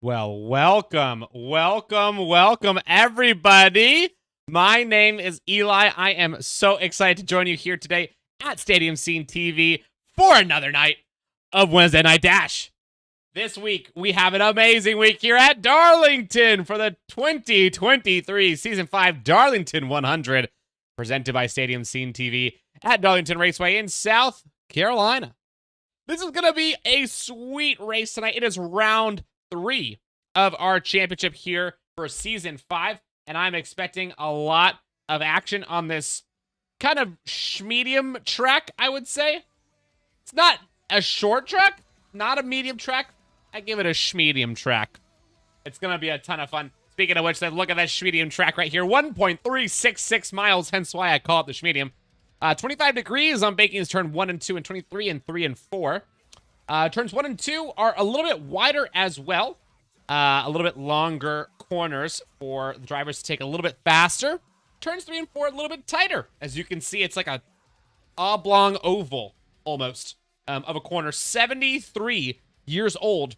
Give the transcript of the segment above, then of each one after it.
Well, welcome, everybody. My name is Eli. I am so excited to join you here today at Stadium Scene TV for another night of Wednesday Night Dash. This week, we have an amazing week here at Darlington for the 2023 Season 5 Darlington 100, presented by Stadium Scene TV at Darlington Raceway in South Carolina. This is going to be a sweet race tonight. It is round 3 of our championship here for Season 5, and I'm expecting a lot of action on this kind of medium track, I would say. It's not a short track, not a medium track. I give it a medium track. It's going to be a ton of fun. Speaking of which, look at that medium track right here. 1.366 miles, hence why I call it the medium. 25 degrees on Baking's turn 1 and 2, and 23 and 3 and 4. Turns 1 and 2 are a little bit wider as well. A little bit longer corners for the drivers to take a little bit faster. Turns 3 and 4 a little bit tighter. As you can see, it's like a oblong oval almost of a corner. 73 years old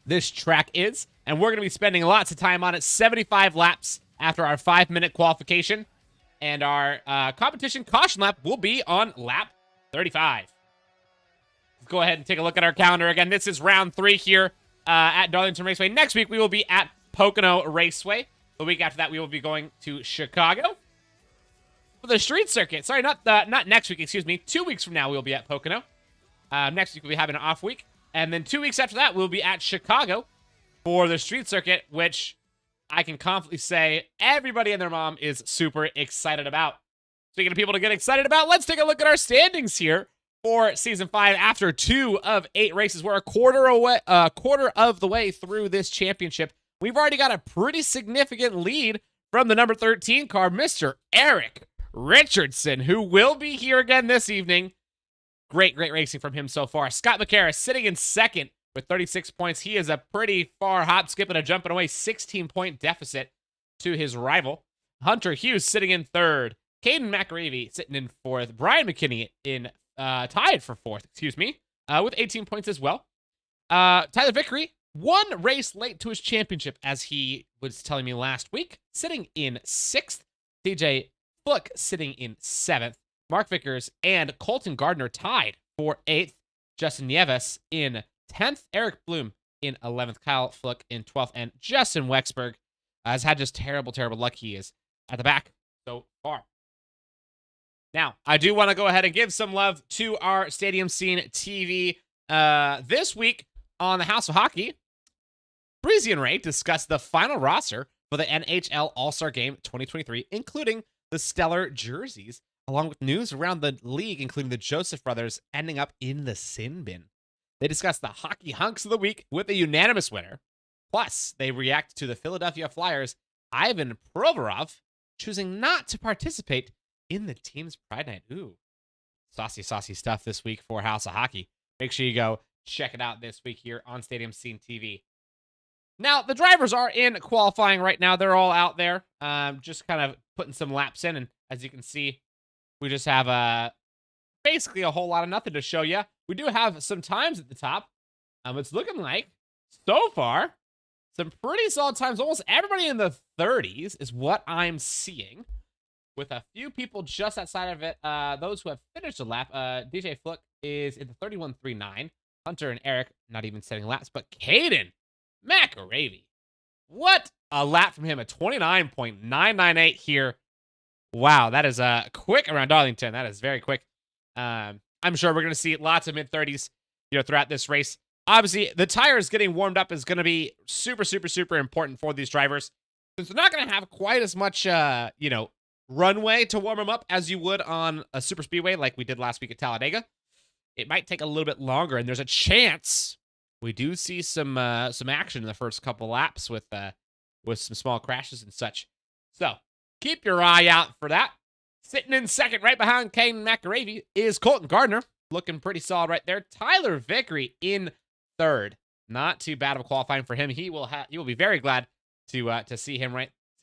this track is, and we're going to be spending lots of time on it. 75 laps after our 5-minute qualification, and our competition caution lap will be on lap 35. Let's go ahead and take a look at our calendar again. This is round 3 here at Darlington Raceway. Next week, we will be at Pocono Raceway. The week after that, we will be going to Chicago for the street circuit. Sorry, not next week, excuse me. 2 weeks from now, we'll be at Pocono. Next week, we'll be having an off week. And then 2 weeks after that, we'll be at Chicago for the street circuit, which I can confidently say everybody and their mom is super excited about. Speaking of people to get excited about, let's take a look at our standings here for Season 5 after 2 of 8 races. We're a quarter of the way through this championship. We've already got a pretty significant lead from the number 13 car, Mr. Eric Richardson, who will be here again this evening. Great racing from him so far. Scott McCarris sitting in second with 36 points. He is a pretty far hop, skipping, and jumping away. 16-point deficit to his rival. Hunter Hughes sitting in third. Caden McAravey sitting in fourth. Brian McKinney in tied for fourth, with 18 points as well. Tyler Vickery, 1 race late to his championship, as he was telling me last week, sitting in 6th. DJ Fluck sitting in 7th. Mark Vickers and Colton Gardner tied for 8th. Justin Nieves in 10th. Eric Bloom in 11th. Kyle Fluck in 12th. And Justin Wexberg has had just terrible luck. He is at the back so far. Now, I do want to go ahead and give some love to our Stadium Scene TV. This week on the House of Hockey, Breezy and Ray discussed the final roster for the NHL All-Star Game 2023, including the stellar jerseys, along with news around the league, including the Joseph brothers ending up in the sin bin. They discussed the hockey hunks of the week with a unanimous winner. Plus, they react to the Philadelphia Flyers' Ivan Provorov choosing not to participate in the team's Pride Night. Ooh, saucy stuff this week for House of Hockey. Make sure you go check it out this week here on Stadium Scene TV. Now, the drivers are in qualifying right now. They're all out there, just kind of putting some laps in. And as you can see, we just have basically a whole lot of nothing to show you. We do have some times at the top. It's looking like, so far, some pretty solid times. Almost everybody in the 30s is what I'm seeing, with a few people just outside of it. Those who have finished a lap, DJ Fluck is in the 31.39. Hunter and Eric not even setting laps, but Caden McAravey, what a lap from him, a 29.998 here. Wow, that is quick around Darlington. That is very quick. I'm sure we're going to see lots of mid-30s, throughout this race. Obviously, the tires getting warmed up is going to be super important for these drivers, since they're not going to have quite as much, runway to warm them up as you would on a super speedway like we did last week at Talladega. It might take a little bit longer, and there's a chance we do see some action in the first couple laps with some small crashes and such. So keep your eye out for that. Sitting in second, right behind Caden McAravey, is Colton Gardner, looking pretty solid right there. Tyler Vickery in third. Not too bad of a qualifying for him. He will be very glad to see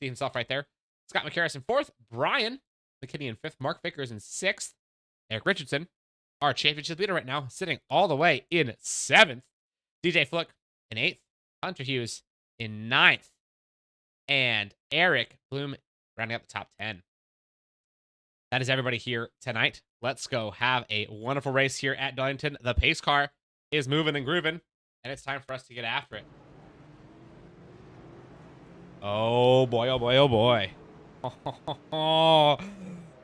himself right there. Scott McCarris in fourth. Brian McKinney in fifth. Mark Vickers in sixth. Eric Richardson, our championship leader right now, sitting all the way in seventh. DJ Fluck in eighth. Hunter Hughes in 9th. And Eric Bloom rounding out the top 10. That is everybody here tonight. Let's go have a wonderful race here at Darlington. The pace car is moving and grooving, and it's time for us to get after it. Oh boy, oh boy, oh boy.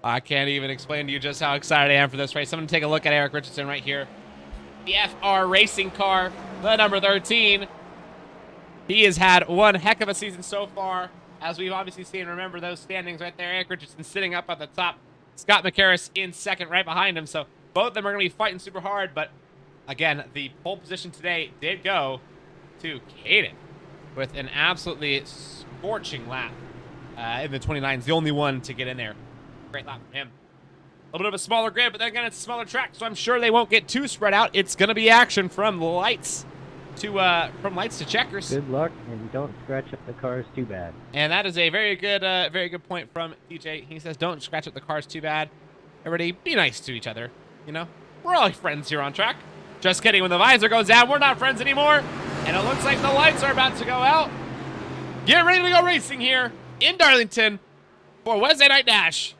I can't even explain to you just how excited I am for this race. I'm going to take a look at Eric Richardson right here. The FR Racing car, the number 13. He has had one heck of a season so far, as we've obviously seen. Remember those standings right there. Eric Richardson sitting up at the top. Scott McCarris in second right behind him. So both of them are going to be fighting super hard. But again, the pole position today did go to Caden with an absolutely scorching lap in the 29s. The only one to get in there. Great lap from him. A little bit of a smaller grid, but then again, it's a smaller track, so I'm sure they won't get too spread out. It's going to be action from lights to checkers. Good luck, and don't scratch up the cars too bad. And that is a very good point from DJ. He says, "Don't scratch up the cars too bad. Everybody, be nice to each other. You know, we're all friends here on track." Just kidding. When the visor goes down, we're not friends anymore. And it looks like the lights are about to go out. Get ready to go racing here in Darlington for Wednesday Night Dash.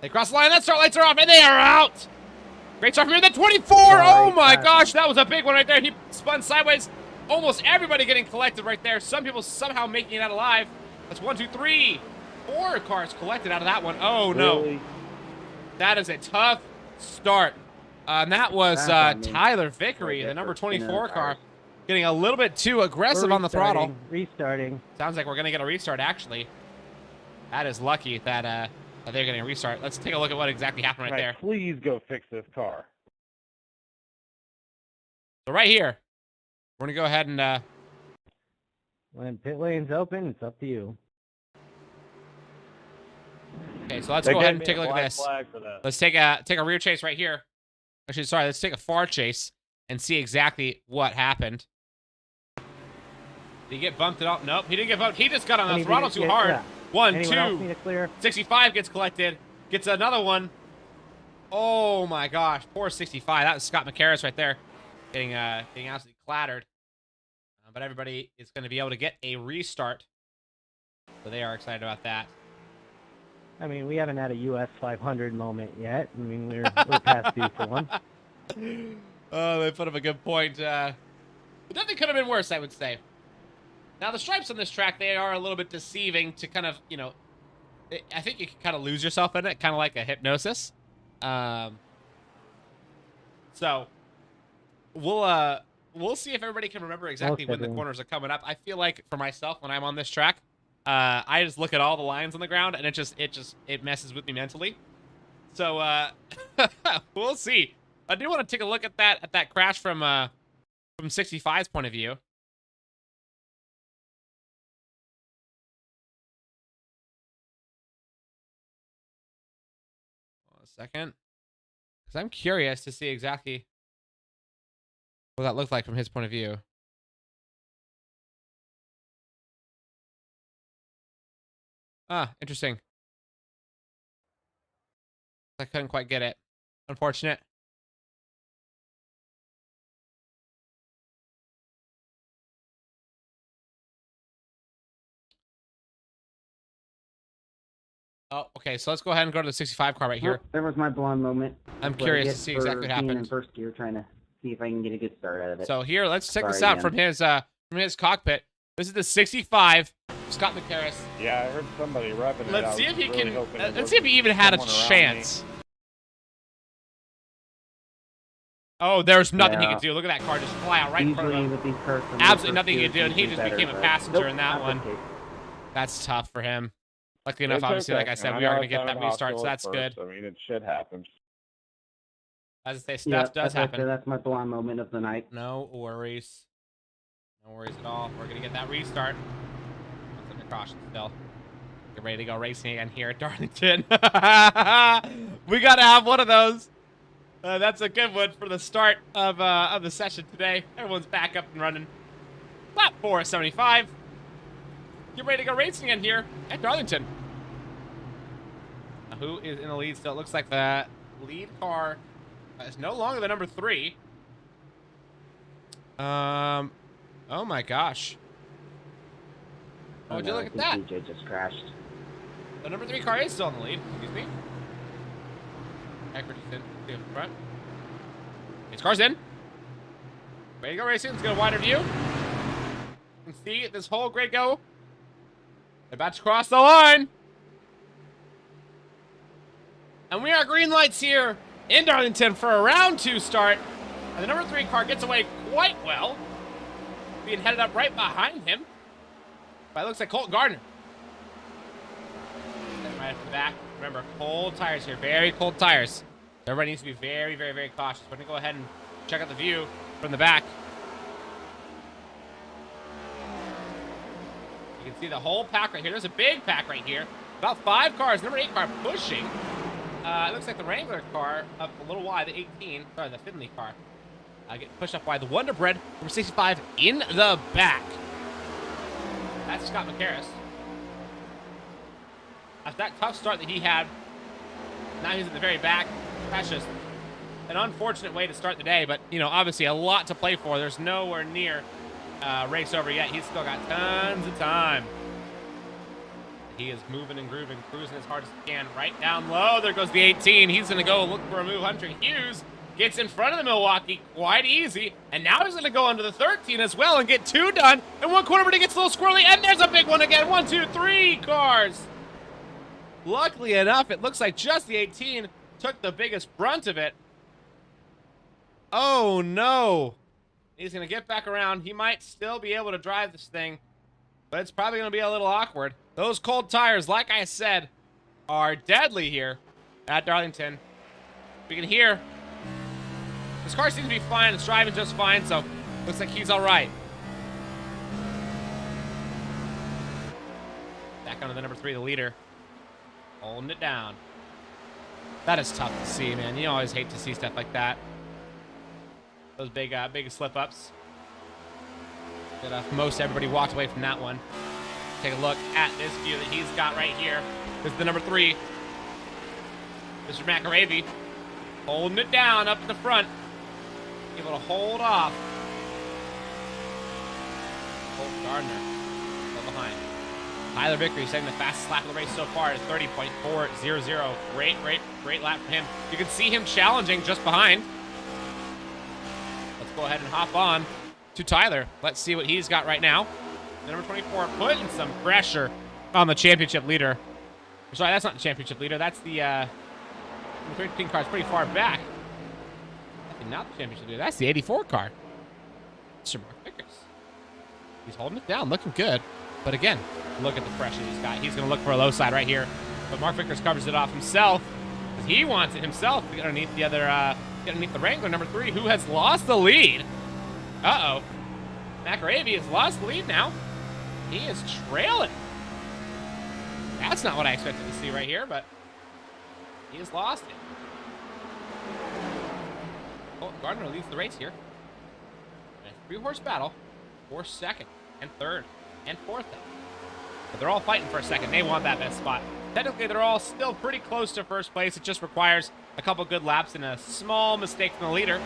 They cross the line. That start lights are off, and they are out. Great start from here. The 24. Oh my gosh, that was a big one right there. He spun sideways. Almost everybody getting collected right there. Some people somehow making it out alive. That's 1, 2, 3, 4 cars collected out of that one. Oh no, really? That is a tough start. And that was Tyler Vickery, the number 24 car, getting a little bit too aggressive on the throttle. Restarting. Sounds like we're gonna get a restart. Actually, that is lucky that they're getting a restart. Let's take a look at what exactly happened right there. Please go fix this car. So right here, we're gonna go ahead and when pit lane's open, it's up to you. Okay, so let's go ahead and take a look at this. Let's take a rear chase right here. Actually, sorry, let's take a far chase and see exactly what happened. Did he get bumped at all? Nope, he didn't get bumped. He just got on the throttle too hard. Yeah. 1, 2, 65 gets collected. Gets another one. Oh my gosh, poor 65. That was Scott McCarris right there, getting absolutely clattered. But everybody is going to be able to get a restart, so they are excited about that. I mean, we haven't had a US 500 moment yet. I mean, we're past due for one. Oh, they put up a good point. But nothing could have been worse, I would say. Now, the stripes on this track, they are a little bit deceiving to kind of, you know, I think you can kind of lose yourself in it, kind of like a hypnosis. So, we'll see if everybody can remember exactly when the corners are coming up. I feel like, for myself, when I'm on this track, I just look at all the lines on the ground, and it messes with me mentally. So, we'll see. I do want to take a look at that crash from 65's point of view. Second, because I'm curious to see exactly what that looked like from his point of view. Ah, interesting. I couldn't quite get it. Unfortunate. Oh, okay, so let's go ahead and go to the 65 car right here. There was my blonde moment. I'm curious to see exactly what happened. In first gear, trying to see if I can get a good start out of it. So here, let's check this out from his cockpit. This is the 65 Scott McCarris. Yeah, I heard somebody revving it. Let's see if he can. Let's see if he even had a chance. Oh, there's nothing he can do. Look at that car just fly out right in front of him. With these cars Absolutely nothing he can do, and he just became a passenger in that one. That's tough for him. Luckily enough, obviously, like I said, we are going to get that restart, so that's good. I mean, it should happen. As I say, stuff does happen. That's my blonde moment of the night. No worries. No worries at all. We're going to get that restart. What's under caution still? Get ready to go racing again here at Darlington. We got to have one of those. That's a good one for the start of the session today. Everyone's back up and running. Lap 475. Get ready to go racing again here at Darlington. Now, who is in the lead still? It looks like the lead car is no longer the number 3. Oh my gosh. Oh, would you no, look I at think that? DJ just crashed. The number 3 car is still in the lead. Excuse me. Equity's in front. His car's in. Way to go, Racing. Let's get a wider view. You can see this whole grid go. They're about to cross the line. And we are green lights here in Darlington for a round 2 start. And the number 3 car gets away quite well, being headed up right behind him. But it looks like Colt Gardner. Right at the back. Remember, cold tires here. Very cold tires. Everybody needs to be very, very, very cautious. We're going to go ahead and check out the view from the back. You can see the whole pack right here. There's a big pack right here. About 5 cars. Number 8 car pushing. It looks like the Wrangler car up a little wide. The 18. Sorry, the Finley car. Getting pushed up wide. The Wonder Bread, number 65, in the back. That's Scott McCarris. After that tough start that he had, now he's in the very back. That's just an unfortunate way to start the day, but, you know, obviously a lot to play for. There's nowhere near race over yet. He's still got tons of time. He is moving and grooving, cruising as hard as he can. Right down low, there goes the 18. He's going to go look for a move. Hunter Hughes gets in front of the Milwaukee quite easy, and now he's going to go under the 13 as well and get 2 done. And 1 corner, but he gets a little squirrely, and there's a big one again. 1, 2, 3 cars. Luckily enough, it looks like just the 18 took the biggest brunt of it. Oh, no. He's going to get back around. He might still be able to drive this thing, but it's probably going to be a little awkward. Those cold tires, like I said, are deadly here at Darlington. We can hear this car seems to be fine. It's driving just fine, so looks like he's all right. Back onto the number 3, the leader. Holding it down. That is tough to see, man. You always hate to see stuff like that. Those big slip-ups. Most everybody walked away from that one. Take a look at this view that he's got right here. This is the number 3. Mr. McAravey holding it down up in the front. Able to hold off. Colt Gardner still behind. Tyler Vickery setting the fastest lap of the race so far at 30.400. Great lap for him. You can see him challenging just behind. Let's go ahead and hop on to Tyler. Let's see what he's got right now. The number 24 putting some pressure on the championship leader. Sorry, that's not the championship leader. That's the number 13 car. It's pretty far back. Not the championship leader. That's the 84 car. Mr. Mark Vickers. He's holding it down, looking good. But again, look at the pressure he's got. He's going to look for a low side right here. But Mark Vickers covers it off himself. He wants it himself to get underneath the other, get underneath the Wrangler, number 3, who has lost the lead. Uh-oh. McAravey has lost the lead now. He is trailing. That's not what I expected to see right here, but he has lost it. Colt Gardner leads the race here. A 3-horse battle for 2nd and 3rd and 4th. But they're all fighting for a 2nd. They want that best spot. Technically, they're all still pretty close to 1st place. It just requires a couple good laps and a small mistake from the leader.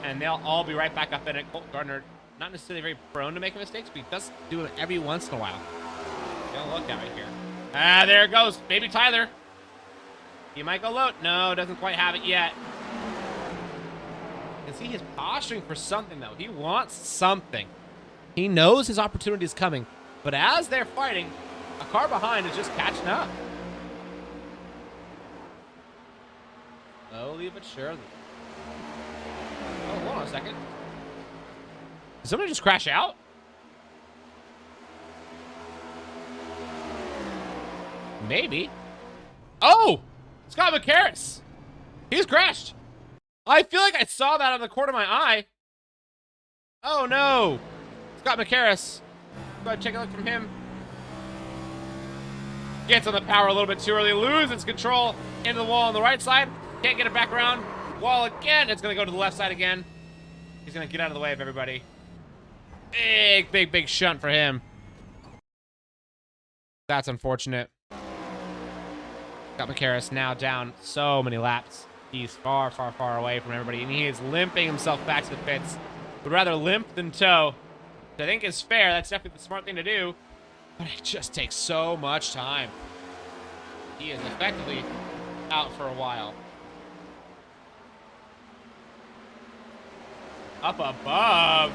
And they'll all be right back up in it. Colt Gardner, not necessarily very prone to making mistakes, but he does do it every once in a while. Don't look at right here. There it goes. Baby Tyler. He might go low. No, doesn't quite have it yet. You can see he's posturing for something, though. He wants something. He knows his opportunity is coming. But as they're fighting, a car behind is just catching up. Slowly but surely. Oh, hold on a second. Did somebody just crash out? Maybe. Oh! Scott McCarris! He's crashed! I feel like I saw that on the corner of my eye. Oh no! Scott McCarris. Go ahead and check a look from him. Gets on the power a little bit too early. Loses control into the wall on the right side. Can't get it back around. Wall again. It's going to go to the left side again. He's going to get out of the way of everybody. Big shunt for him. That's unfortunate. Scott McCarris now down so many laps. He's far away from everybody, and he is limping himself back to the pits. Would rather limp than tow. which I think is fair. That's definitely the smart thing to do. But it just takes so much time. He is effectively out for a while. Up above.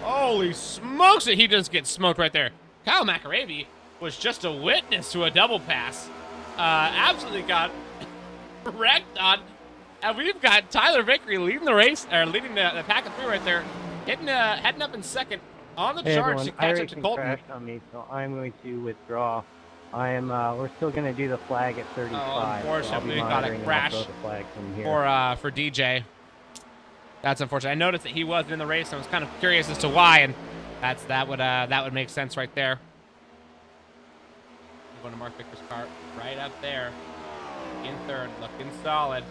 Holy smokes, he just gets smoked right there. Kyle McAravey was just a witness to a double pass. Absolutely got wrecked on. And we've got Tyler Vickery leading the race, or leading the pack of 3 right there. Heading up in second on the charge to catch up to iRacing Colton. crashed on me, so I'm going to withdraw. I am. We're still going to do the flag at 35. Unfortunately, we so got a crash the flag from here. for DJ. That's unfortunate. I noticed that he wasn't in the race. I was kind of curious as to why, and that would make sense right there. I'm going to Mark Victor's car right up there in third, looking solid.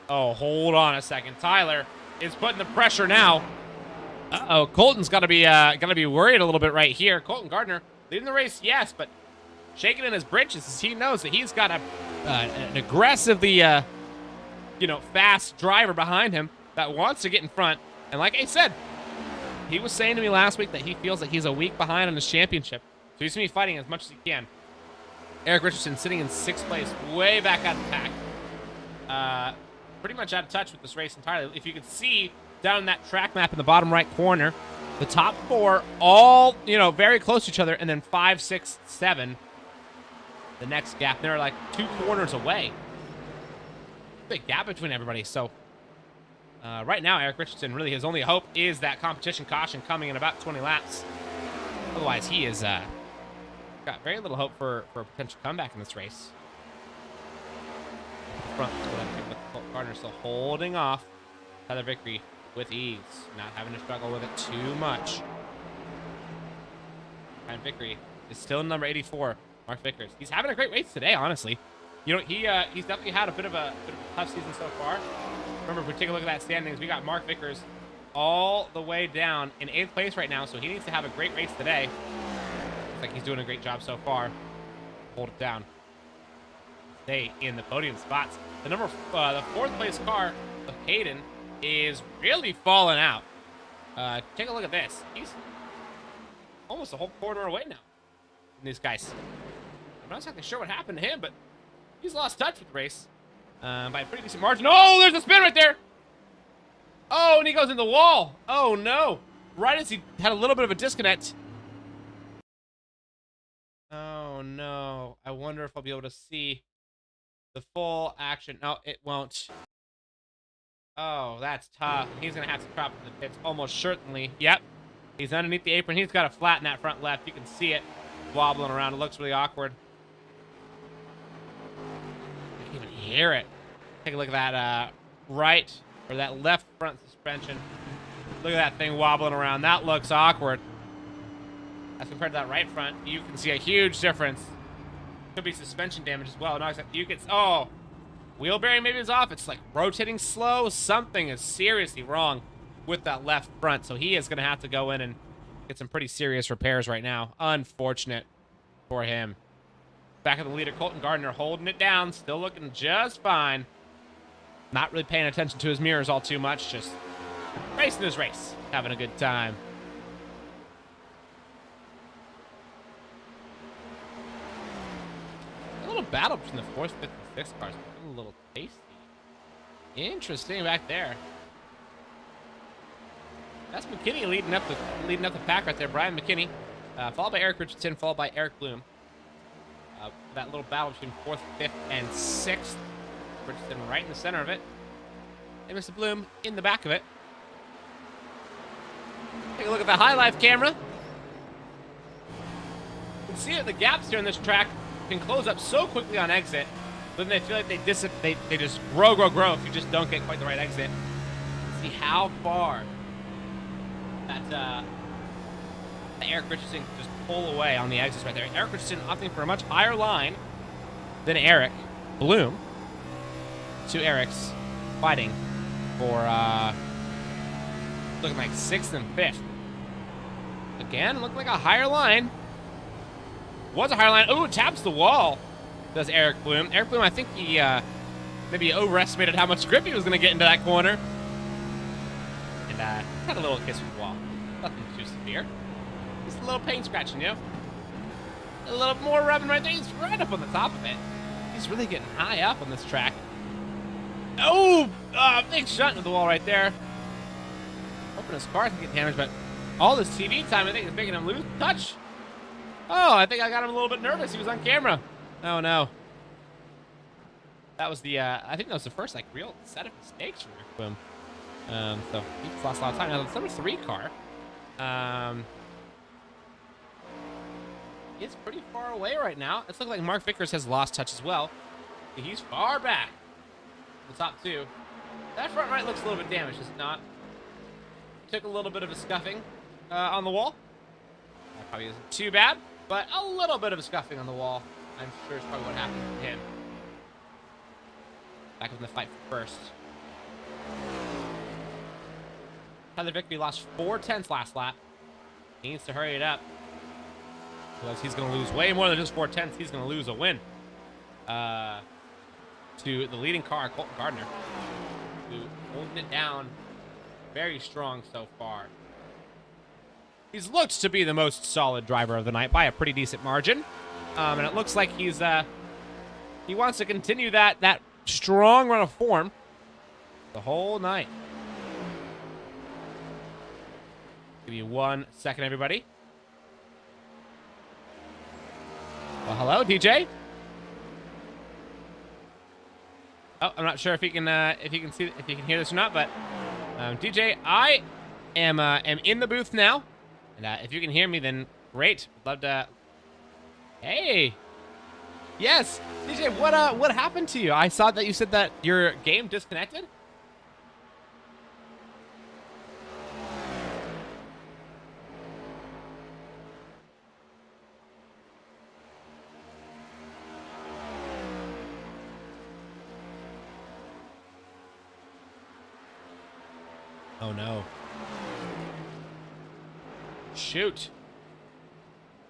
Oh, hold on a second. Tyler is putting the pressure now. Uh-oh, Colton's got to be worried a little bit right here. Colton Gardner leading the race, yes, but shaking in his britches as he knows that he's got an aggressively, fast driver behind him that wants to get in front. And like I said, he was saying to me last week that he feels like he's a week behind on his championship. So he's going to be fighting as much as he can. Eric Richardson sitting in 6th place, way back out of the pack. Pretty much out of touch with this race entirely. If you can see down that track map in the bottom right corner, the top 4 all, very close to each other, and then 5, 6, 7, the next gap. They're like 2 corners away. Big gap between everybody. So right now, Eric Richardson, really his only hope is that competition caution coming in about 20 laps. Otherwise, he is got very little hope for a potential comeback in this race. Front, with Gardner still holding off Tyler Vickery with ease, not having to struggle with it too much. And Vickery is still in number 84, Mark Vickers. He's having a great race today, honestly. He's definitely had a bit of a tough season so far. Remember, if we take a look at that standings, we got Mark Vickers all the way down in 8th place right now, so he needs to have a great race today. Looks like he's doing a great job so far. Hold it down. Stay in the podium spots. The 4th place car of Hayden is really falling out. Take a look at this. He's almost a whole quarter away now from these guys. I'm not exactly sure what happened to him, but he's lost touch with the race by a pretty decent margin. Oh, there's a spin right there. Oh, and he goes in the wall. Oh, no. Right as he had a little bit of a disconnect. Oh, no. I wonder if I'll be able to see the full action. No, it won't. Oh, that's tough. He's going to have to drop in the pits almost certainly. Yep. He's underneath the apron. He's got to flatten that front left. You can see it wobbling around. It looks really awkward. I can even hear it. Take a look at that right or that left front suspension. Look at that thing wobbling around. That looks awkward. As compared to that right front, you can see a huge difference. Could be suspension damage as well. No, you can. Oh, wheel bearing maybe is off. It's like rotating slow. Something is seriously wrong with that left front. So he is going to have to go in and get some pretty serious repairs right now. Unfortunate for him. Back of the leader, Colton Gardner holding it down. Still looking just fine. Not really paying attention to his mirrors all too much. Just racing his race. Having a good time. A little battle between the 4th, 5th, and 6th cars. A little tasty. Interesting back there. That's McKinney leading up the pack right there. Brian McKinney, followed by Eric Richardson, followed by Eric Bloom. That little battle between 4th, 5th, and 6th. Richardson right in the center of it. And Mr. Bloom in the back of it. Take a look at the high life camera. You can see it, the gaps here in this track can close up so quickly on exit. But then they feel like they just grow if you just don't get quite the right exit. See how far that Eric Richardson can just pull away on the exits right there. Eric Richardson opting for a much higher line than Eric Bloom. Two Erics fighting for looking like 6th and 5th. Again, looking like a higher line. Was a higher line. Oh, taps the wall. Does Eric Bloom. Eric Bloom, I think he maybe overestimated how much grip he was going to get into that corner. And had a little kiss with the wall. Nothing too severe. Just a little paint scratching, you know? A little more rubbing right there. He's right up on the top of it. He's really getting high up on this track. Oh, big shunt into the wall right there. Hoping his car can get damaged, but all this TV time, I think, is making him lose touch. Oh, I think I got him a little bit nervous. He was on camera. Oh, no. That was the, I think that was the first, like, real set of mistakes for him. So he's lost a lot of time. Now, the number 3 car, is pretty far away right now. It's looking like Mark Vickers has lost touch as well. He's far back. The top 2. That front right looks a little bit damaged, does it not? Took a little bit of a scuffing on the wall. That probably isn't too bad, but a little bit of a scuffing on the wall, I'm sure is probably what happened to him. Back in the fight for first. Tyler Vickery lost 4/10 last lap. He needs to hurry it up. Otherwise, he's going to lose way more than just 4/10. He's going to lose a win. To the leading car, Colton Gardner, who holding it down very strong so far. He's looked to be the most solid driver of the night by a pretty decent margin. And it looks like he wants to continue that strong run of form the whole night. Give you 1 second, everybody. Well, hello, DJ. Oh, I'm not sure if you can hear this or not, but DJ, I am in the booth now, and if you can hear me, then great. Love to. Hey, yes, DJ. What happened to you? I saw that you said that your game disconnected. Oh no. Shoot.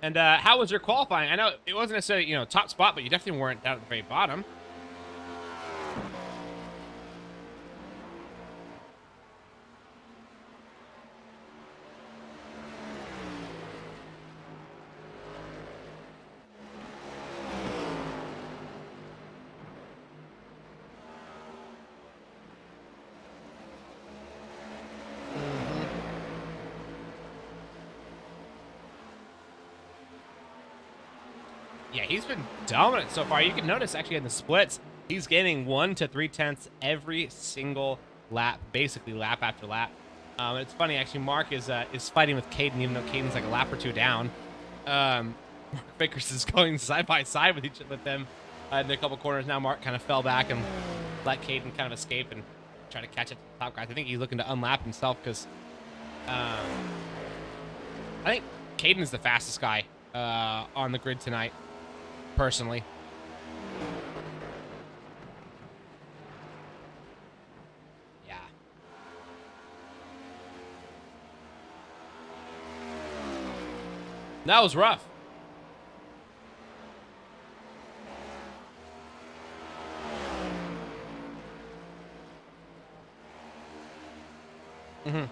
And how was your qualifying? I know it wasn't necessarily, top spot, but you definitely weren't down at the very bottom. Yeah, he's been dominant so far. You can notice actually in the splits, he's gaining 1 to 3/10 every single lap, basically lap after lap. It's funny actually. Mark is fighting with Caden, even though Caden's like a lap or 2 down. Mark Vickers is going side by side with them in a couple corners. Now Mark kind of fell back and let Caden kind of escape and try to catch up to the top guys. I think he's looking to unlap himself because I think Caden's the fastest guy on the grid tonight. Personally. Yeah. That was rough. Mm-hmm.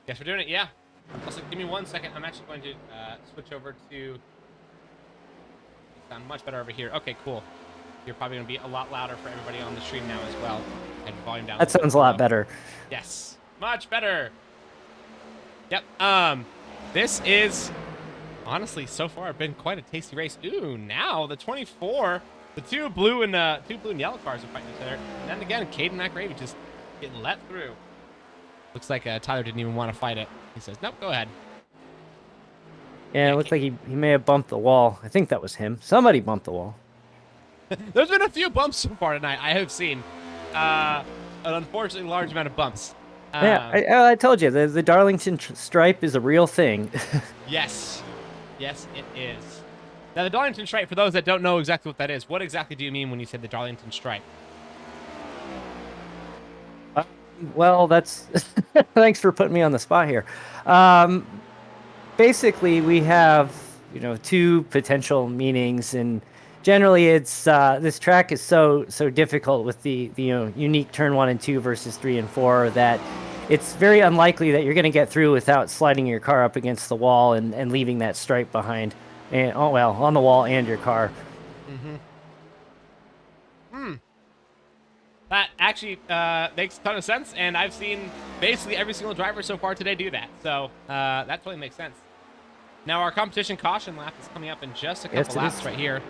Guess we're doing it, yeah. Also, give me 1 second. I'm actually going to switch over to... Sound much better over here. Okay, cool. You're probably going to be a lot louder for everybody on the stream now as well. And volume down. That sounds a lot better. Yes, much better. Yep. This is honestly so far been quite a tasty race. Ooh, now the 24, the two blue and yellow cars are fighting each other. And then again, Caden McRavy just getting let through. Looks like Tyler didn't even want to fight it. He says, nope, go ahead. Yeah, it looks like he may have bumped the wall. I think that was him. Somebody bumped the wall. There's been a few bumps so far tonight. I have seen an unfortunately large amount of bumps. Yeah, I told you, the Darlington stripe is a real thing. Yes. Yes, it is. Now, the Darlington stripe, for those that don't know exactly what that is, what exactly do you mean when you said the Darlington stripe? Well, that's... Thanks for putting me on the spot here. Basically, we have, two potential meanings in generally it's this track is so difficult with the unique turn 1 and 2 versus 3 and 4 that it's very unlikely that you're going to get through without sliding your car up against the wall and leaving that stripe behind, and on the wall and your car. That actually makes a ton of sense, and I've seen basically every single driver so far today do that. So that totally makes sense. Now our competition caution lap is coming up in just a couple laps right here.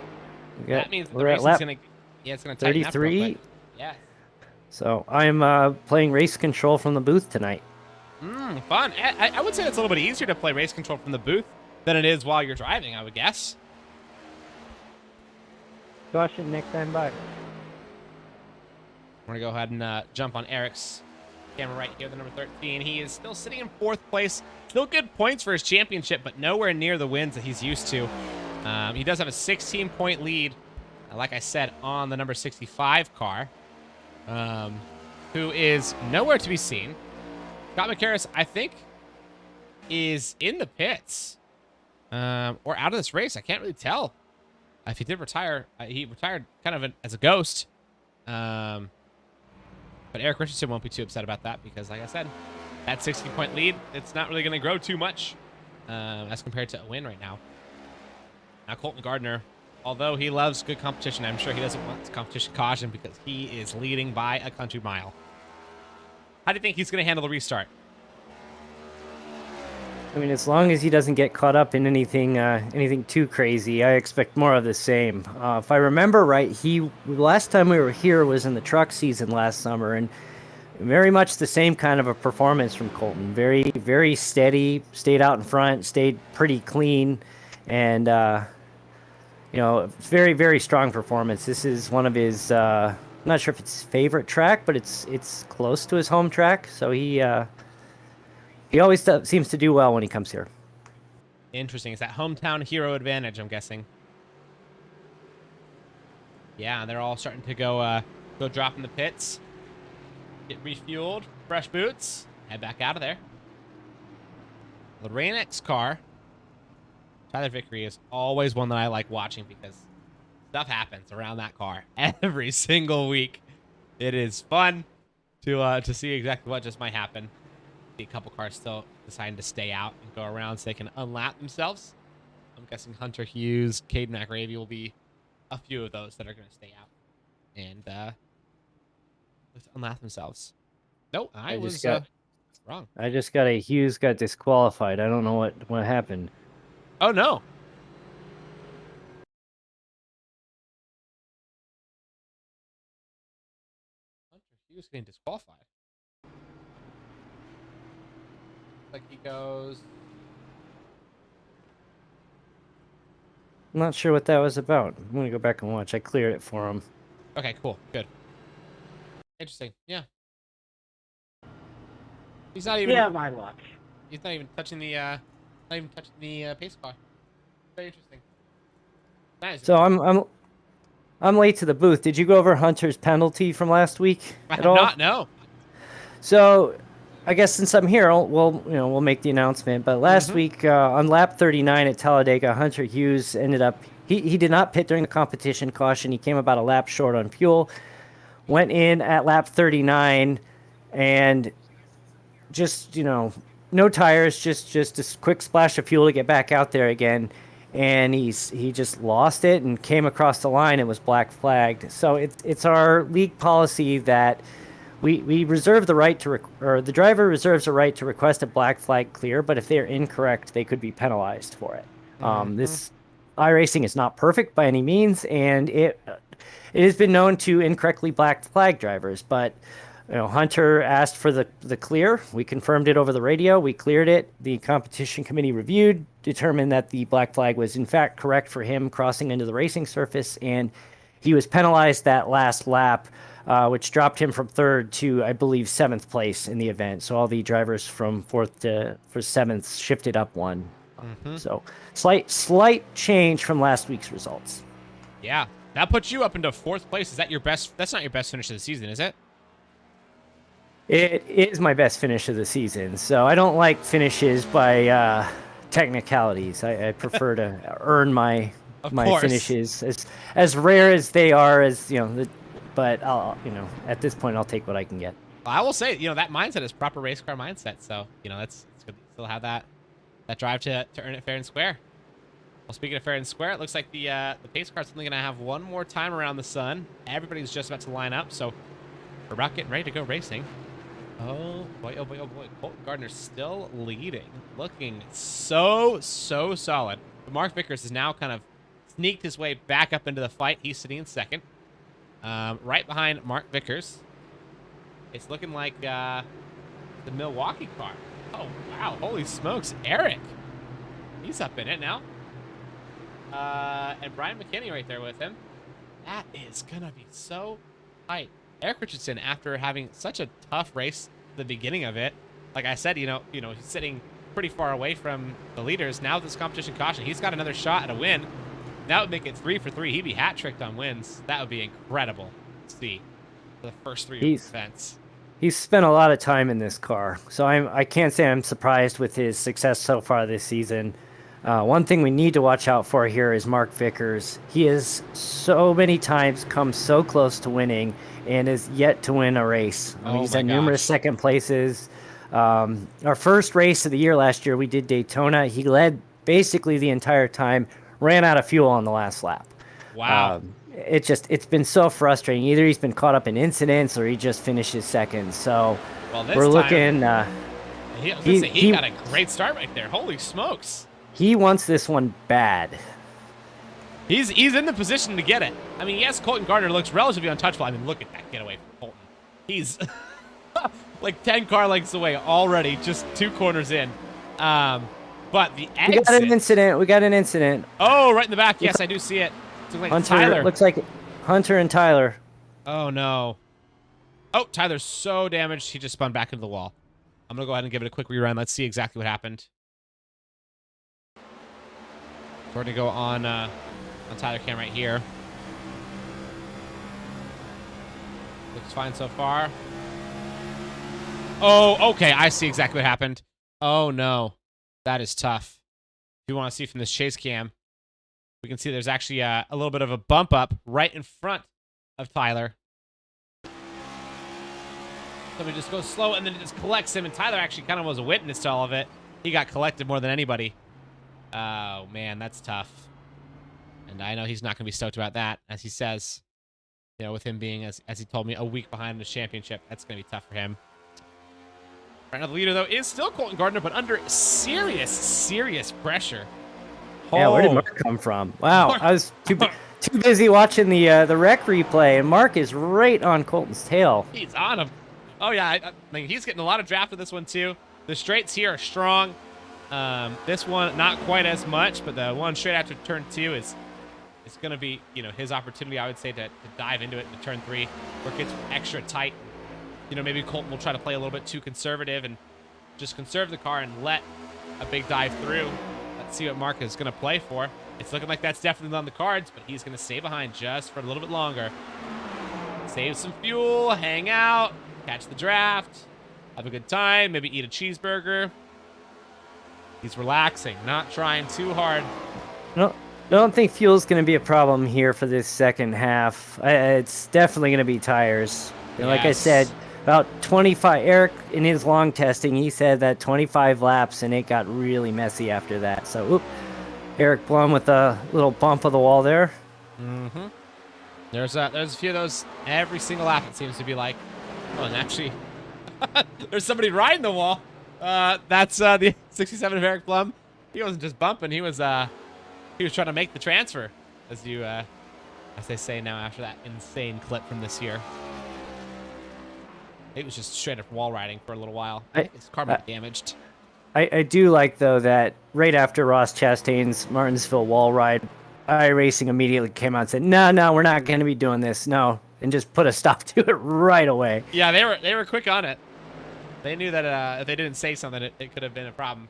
That means the race is going to, it's going to tighten 33. Yeah. So I'm playing race control from the booth tonight. Fun. I would say it's a little bit easier to play race control from the booth than it is while you're driving, I would guess. Caution, Nick, stand by. We're going to go ahead and jump on Eric's camera right here, the number 13. He is still sitting in 4th place. Still good points for his championship, but nowhere near the wins that he's used to. He does have a 16-point lead, like I said, on the number 65 car, who is nowhere to be seen. Scott McCarris, I think, is in the pits or out of this race. I can't really tell. If he did retire, he retired kind of as a ghost. But Eric Richardson won't be too upset about that because, like I said, that 60-point lead, it's not really going to grow too much as compared to a win right now. Now, Colton Gardner, although he loves good competition, I'm sure he doesn't want competition caution because he is leading by a country mile. How do you think he's going to handle the restart? I mean, as long as he doesn't get caught up in anything too crazy, I expect more of the same. If I remember right, last time we were here was in the truck season last summer, and very much the same kind of a performance from Colton. Very, very steady, stayed out in front, stayed pretty clean, and very, very strong performance. This is one of his, I'm not sure if it's his favorite track, but it's close to his home track, so he always seems to do well when he comes here. Interesting. It's that hometown hero advantage, I'm guessing. Yeah, they're all starting to go drop in the pits. Get refueled, fresh boots, head back out of there. The Rain-X car, Tyler Vickery, is always one that I like watching because stuff happens around that car every single week. It is fun to see exactly what just might happen. A couple cars still deciding to stay out and go around so they can unlap themselves. I'm guessing Hunter Hughes, Caden McRavy will be a few of those that are going to stay out and unlap themselves. Nope, I was wrong. I just got a Hughes got disqualified. I don't know what happened. Oh, no. Hunter Hughes getting disqualified. Like he goes. I'm not sure what that was about. I'm going to go back and watch. I cleared it for him. Okay, cool. Good. Interesting. Yeah. He's not even. Yeah, my luck. He's not even touching the pace car. Very interesting. Nice. So I'm late to the booth. Did you go over Hunter's penalty from last week I at have all? not. No. So I guess since I'm here, we'll make the announcement. But last week on lap 39 at Talladega, Hunter Hughes ended up he did not pit during the competition caution. He came about a lap short on fuel. Went in at lap 39 and just no tires, just a quick splash of fuel to get back out there again. And he just lost it and came across the line and was black flagged. So it's our league policy that we reserve the right to or the driver reserves the right to request a black flag clear, but if they're incorrect, they could be penalized for it. This iRacing is not perfect by any means, and it has been known to incorrectly black flag drivers. But Hunter asked for the clear. We confirmed it over the radio. We cleared it. The competition committee reviewed, determined that the black flag was in fact correct for him crossing into the racing surface, and he was penalized that last lap, which dropped him from 3rd to, I believe, 7th place in the event. So all the drivers from 4th for 7th shifted up one. So slight change from last week's results. Yeah, that puts you up into 4th place. Is that your best? That's not your best finish of the season, is it? It is my best finish of the season. So I don't like finishes by technicalities. I prefer to earn my Of my course. finishes, as rare as they are, as but I'll at this point I'll take what I can get. I will say, that mindset is proper race car mindset. So, that's good. Still have that drive to earn it fair and square. Well, speaking of fair and square, it looks like the pace car's only going to have one more time around the sun. Everybody's just about to line up, so we're about getting ready to go racing. Oh boy, oh boy, oh boy. Colton Gardner's still leading. Looking so solid. But Mark Vickers has now kind of sneaked his way back up into the fight. He's sitting in second. Right behind Mark Vickers. It's looking like the Milwaukee car. Oh, wow. Holy smokes. Eric. He's up in it now. And Brian McKinney right there with him. That is going to be so tight. Eric Richardson, after having such a tough race at the beginning of it, like I said, he's sitting pretty far away from the leaders. Now with this competition caution, he's got another shot at a win. That would make it 3 for 3. He'd be hat-tricked on wins. That would be incredible to see for the first 3 events. He's spent a lot of time in this car, so I can't say I'm surprised with his success so far this season. One thing we need to watch out for here is Mark Vickers. He has so many times come so close to winning and is yet to win a race. He's had numerous second places. Our first race of the year last year, we did Daytona. He led basically the entire time, ran out of fuel on the last lap. Wow. It's been so frustrating. Either he's been caught up in incidents or he just finishes second. So we're looking. He got a great start right there. Holy smokes. He wants this one bad. He's in the position to get it. I mean, yes, Colton Gardner looks relatively untouchable. I mean, look at that getaway from Colton. He's like 10 car lengths away already, just 2 corners in. But the exit. We got an incident. Oh, right in the back. Yes, I do see it. Like Tyler. Looks like Hunter and Tyler. Oh, no. Oh, Tyler's so damaged, he just spun back into the wall. I'm going to go ahead and give it a quick rerun. Let's see exactly what happened. We're going to go on Tyler Cam right here. Looks fine so far. Oh, okay. I see exactly what happened. Oh, no. That is tough. If you want to see from this chase cam, we can see there's actually a little bit of a bump up right in front of Tyler. Somebody just goes slow, and then it just collects him, and Tyler actually kind of was a witness to all of it. He got collected more than anybody. Oh, man, that's tough. And I know he's not going to be stoked about that, as he says. With him being, as he told me, a week behind the championship. That's going to be tough for him. Right now, the leader, though, is still Colton Gardner, but under serious pressure. Yeah, where did Mark come from? Wow, I was too busy watching the rec replay, and Mark is right on Colton's tail. He's on him. Oh, yeah, I mean, he's getting a lot of draft in this one, too. The straights here are strong. This one, not quite as much, but the one straight after turn 2 is going to be, his opportunity, I would say, to dive into it in turn 3, where it gets extra tight. Maybe Colton will try to play a little bit too conservative and just conserve the car and let a big dive through. Let's see what Mark is going to play for. It's looking like that's definitely on the cards, but he's going to stay behind just for a little bit longer. Save some fuel, hang out, catch the draft, have a good time, maybe eat a cheeseburger. He's relaxing, not trying too hard. No, I don't think fuel's going to be a problem here for this second half. It's definitely going to be tires. Yes. Like I said, about 25, Eric, in his long testing, he said that 25 laps, and it got really messy after that. So, Eric Blum with a little bump of the wall there. Mm-hmm. There's a few of those every single lap, it seems to be like. Oh, and actually, there's somebody riding the wall. That's the 67 of Eric Blum. He wasn't just bumping; he was trying to make the transfer, as they say now after that insane clip from this year. It was just straight up wall riding for a little while. His car might be damaged. I do like, though, that right after Ross Chastain's Martinsville wall ride, iRacing immediately came out and said, no, we're not going to be doing this, no, and just put a stop to it right away. Yeah, they were quick on it. They knew that if they didn't say something, it could have been a problem.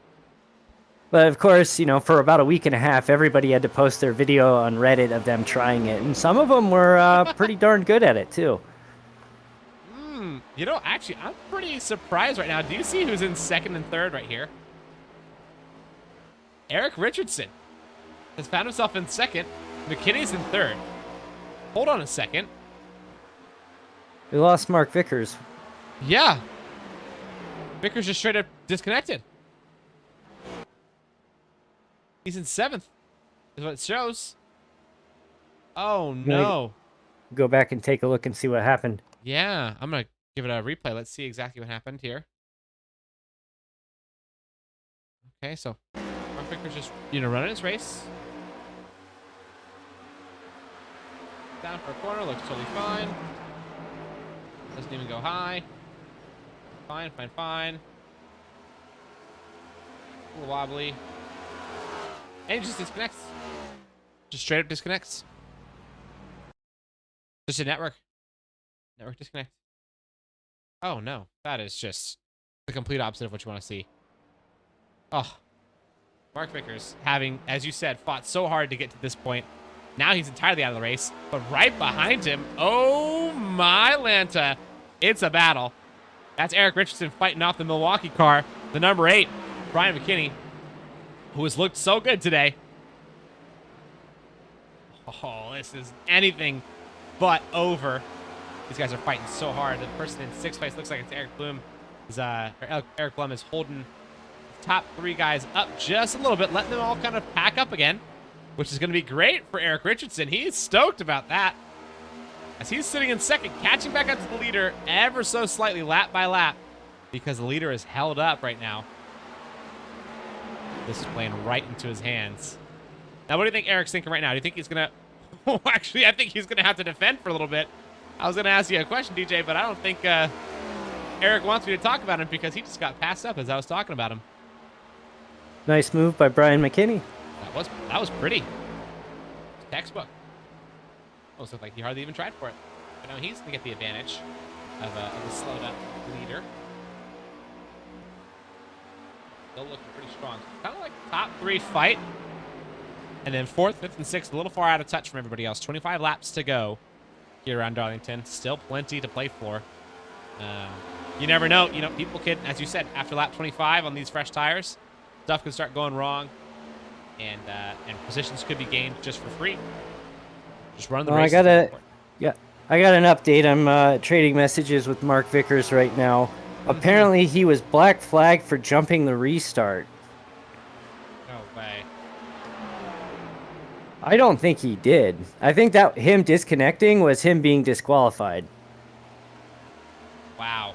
But, of course, for about a week and a half, everybody had to post their video on Reddit of them trying it, and some of them were pretty darn good at it, too. Actually, I'm pretty surprised right now. Do you see who's in second and third right here? Eric Richardson has found himself in second. McKinney's in third. Hold on a second. We lost Mark Vickers. Yeah. Vickers just straight up disconnected. He's in seventh, is what it shows. Oh, no. Go back and take a look and see what happened. Yeah, I'm going to give it a replay. Let's see exactly what happened here. Okay, so Mark Vickers just, running his race. Down for a corner, looks totally fine. Doesn't even go high. Fine. A little wobbly. And he just disconnects. Just straight up disconnects. Just a network disconnect. Oh no, that is just the complete opposite of what you want to see. Oh, Mark Vickers having, as you said, fought so hard to get to this point. Now he's entirely out of the race, but right behind him, oh my Lanta, it's a battle. That's Eric Richardson fighting off the Milwaukee car, the number 8, Brian McKinney, who has looked so good today. Oh, this is anything but over. These guys are fighting so hard. The person in 6th place looks like it's Eric Blum. Eric Blum is holding the top 3 guys up just a little bit, letting them all kind of pack up again, which is going to be great for Eric Richardson. He's stoked about that, as he's sitting in 2nd, catching back up to the leader ever so slightly, lap by lap, because the leader is held up right now. This is playing right into his hands. Now, what do you think Eric's thinking right now? Do you think he's going to... Oh, actually, I think he's going to have to defend for a little bit. I was going to ask you a question, DJ, but I don't think Eric wants me to talk about him because he just got passed up as I was talking about him. Nice move by Brian McKinney. That was pretty. Textbook. Almost looked like he hardly even tried for it. But now he's going to get the advantage of a slowed up leader. Still looking pretty strong. Kind of like top 3 fight. And then 4th, 5th, and 6th, a little far out of touch from everybody else. 25 laps to go here around Darlington. Still plenty to play for. You never know. People can, as you said, after lap 25 on these fresh tires, stuff can start going wrong. And positions could be gained just for free. Just run the race. I got an update. I'm trading messages with Mark Vickers right now. Apparently, he was black flagged for jumping the restart. No way. I don't think he did. I think that him disconnecting was him being disqualified. Wow.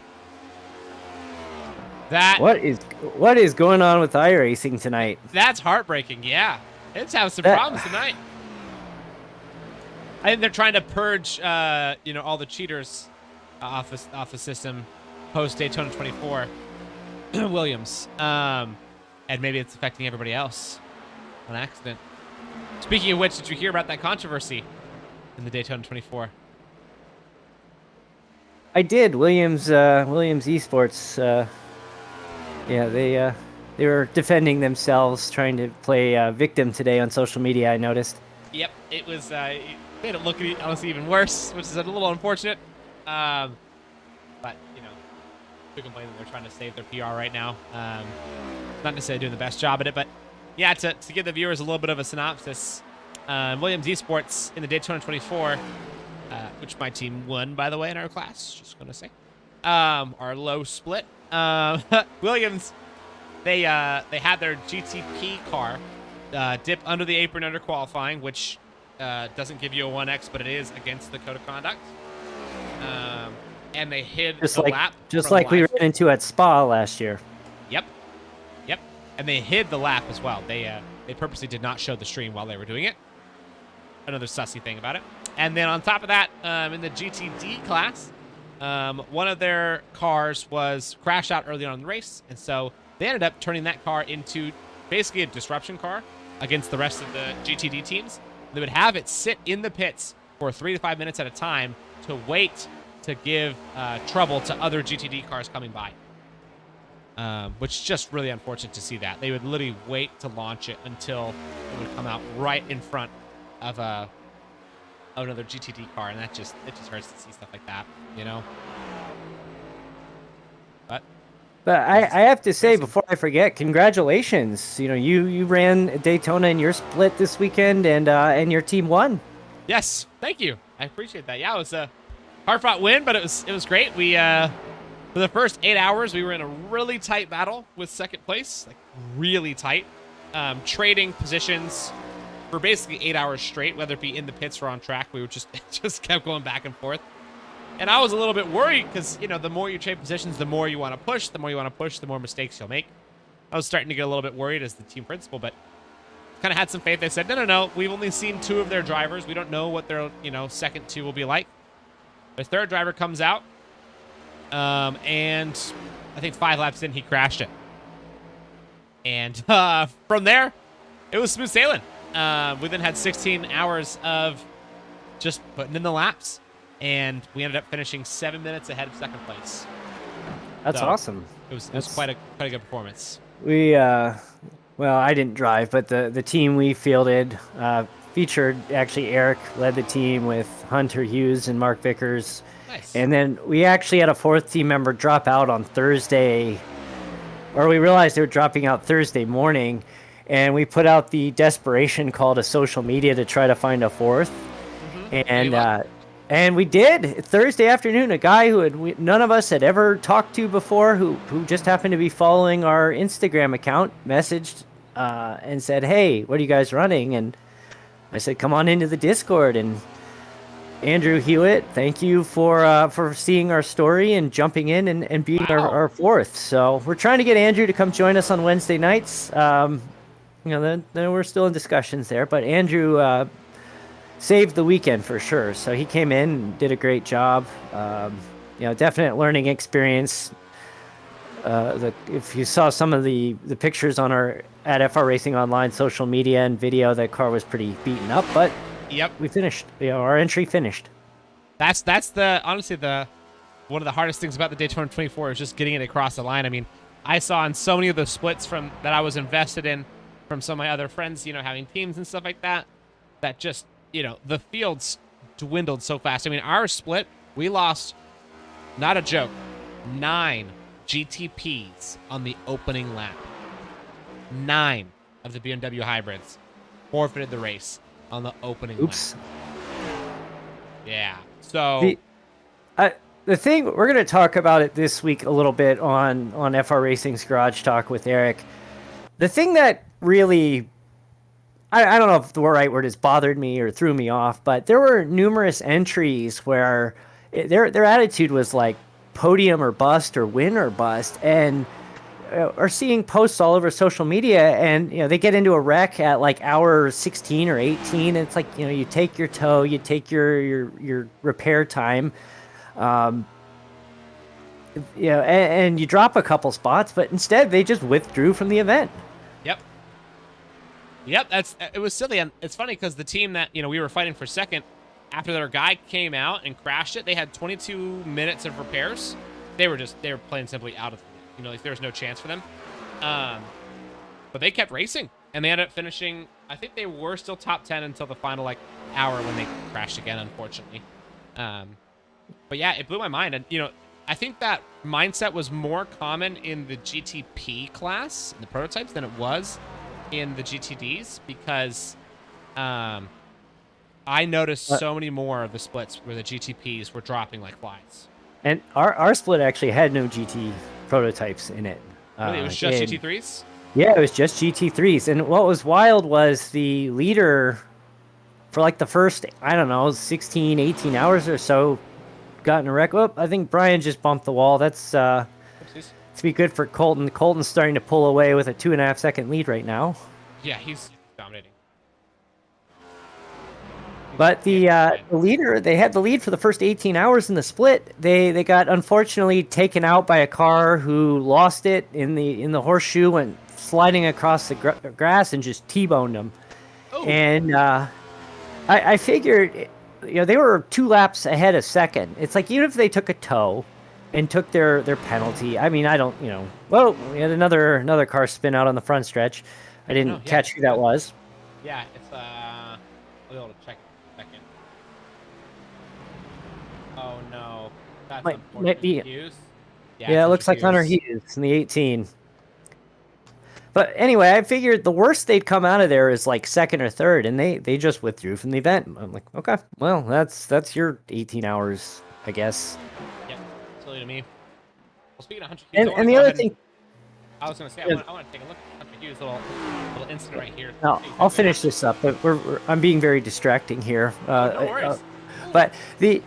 What is going on with iRacing tonight? That's heartbreaking. Yeah, it's having some problems tonight. I think they're trying to purge, all the cheaters off the system post Daytona 24. Williams, and maybe it's affecting everybody else on accident. Speaking of which, did you hear about that controversy in the Daytona 24? I did. Williams Esports. They were defending themselves, trying to play victim today on social media. I noticed. Yep, it was. It made it look honestly even worse, which is a little unfortunate. But we complain that they're trying to save their PR right now. Not necessarily doing the best job at it, but yeah, to give the viewers a little bit of a synopsis, Williams Esports in the Daytona 24, which my team won, by the way, in our class, just going to say, our low split. Williams, they had their GTP car dip under the apron under qualifying, which doesn't give you a 1X, but it is against the code of conduct. And they hid the lap. Just like we ran into at Spa last year. Yep. And they hid the lap as well. They purposely did not show the stream while they were doing it. Another sussy thing about it. And then on top of that, in the GTD class, one of their cars was crashed out early on in the race, and so they ended up turning that car into basically a disruption car against the rest of the GTD teams. They would have it sit in the pits for 3 to 5 minutes at a time to wait to give trouble to other GTD cars coming by, which is just really unfortunate to see that. They would literally wait to launch it until it would come out right in front of another GTD car, and it just hurts to see stuff like that, But But I have to say, before I forget, congratulations. You ran Daytona in your split this weekend, and your team won. Yes, thank you. I appreciate that. Yeah, it was a hard-fought win, but it was great. We for the first 8 hours, we were in a really tight battle with second place, like really tight, trading positions for basically 8 hours straight, whether it be in the pits or on track. We were just kept going back and forth. And I was a little bit worried because, the more you trade positions, the more you want to push. The more you want to push, the more mistakes you'll make. I was starting to get a little bit worried as the team principal, but kind of had some faith. They said, no. We've only seen 2 of their drivers. We don't know what their, second 2 will be like. The third driver comes out, and I think 5 laps in, he crashed it. And from there, it was smooth sailing. We then had 16 hours of just putting in the laps. And we ended up finishing 7 minutes ahead of second place. That's awesome. It was quite a good performance. We well, I didn't drive, but the team we fielded featured, actually Eric led the team with Hunter Hughes and Mark Vickers. Nice. And then we actually had a 4th team member drop out on Thursday, or we realized they were dropping out Thursday morning, and we put out the desperation call to social media to try to find a 4th. Mm-hmm. And we did. Thursday afternoon, a guy who none of us had ever talked to before, who just happened to be following our Instagram account, messaged and said, "Hey, what are you guys running?" And I said, "Come on into the Discord." And Andrew Hewitt, thank you for seeing our story and jumping in and being our 4th. So we're trying to get Andrew to come join us on Wednesday nights. Then we're still in discussions there, but Andrew saved the weekend for sure. So he came in and did a great job. Definite learning experience. If you saw some of the pictures on our at FR Racing Online social media and video, that car was pretty beaten up, but yep, we finished. Our entry finished. That's honestly one of the hardest things about the Daytona 24 is just getting it across the line. I mean, I saw in so many of the splits that I was invested in from some of my other friends, having teams and stuff like that, that just the fields dwindled so fast. I mean, our split, we lost, not a joke, 9 GTPs on the opening lap. 9 of the BMW hybrids forfeited the race on the opening lap. Yeah. So the thing, we're going to talk about it this week a little bit on FR Racing's Garage Talk with Eric. The thing that really, I don't know if the right word is bothered me or threw me off, but there were numerous entries where their attitude was like podium or bust or win or bust, and are seeing posts all over social media, and they get into a wreck at like hour 16 or 18. And it's like you take your tow, you take your repair time, and you drop a couple spots, but instead they just withdrew from the event. Yep, it was silly, and it's funny because the team that we were fighting for second, after their guy came out and crashed it, they had 22 minutes of repairs. They were plain simply out of it. Like there was no chance for them. But they kept racing, and they ended up finishing. I think they were still top 10 until the final hour when they crashed again, unfortunately. But yeah, it blew my mind, and I think that mindset was more common in the GTP class, in the prototypes, than it was in the GTDs, because I noticed so many more of the splits where the GTPs were dropping like flies. And our split actually had no GT prototypes in it. Really? It was just GT3s? Yeah, it was just GT3s. And what was wild was the leader for like the first, 16, 18 hours or so got in a wreck. Oh, I think Brian just bumped the wall. That's to be good for Colton. Colton's starting to pull away with a 2.5 second lead right now. Yeah, he's dominating. But the leader, they had the lead for the first 18 hours in the split. They got unfortunately taken out by a car who lost it in the horseshoe, went sliding across the grass and just T-boned them. Oh. And I figured, they were 2 laps ahead of second. It's like even if they took a tow and took their penalty, I mean, I don't, well, we had another car spin out on the front stretch. I didn't catch who that was. Yeah, it's I'll be able to check it in a second. Oh no, that's might be Hughes. Yeah, it looks like Hunter Hughes. Hughes in the 18. But anyway, I figured the worst they'd come out of there is like second or third, and they just withdrew from the event. I'm like, okay, well, that's your 18 hours, I guess. Yeah, silly to me. Well, speaking of Hunter Hughes, And the other thing, I was going to say, I want to take a look at Hunter Hughes' little incident right here. no, I'll finish this up, but I'm being very distracting here. No worries. But the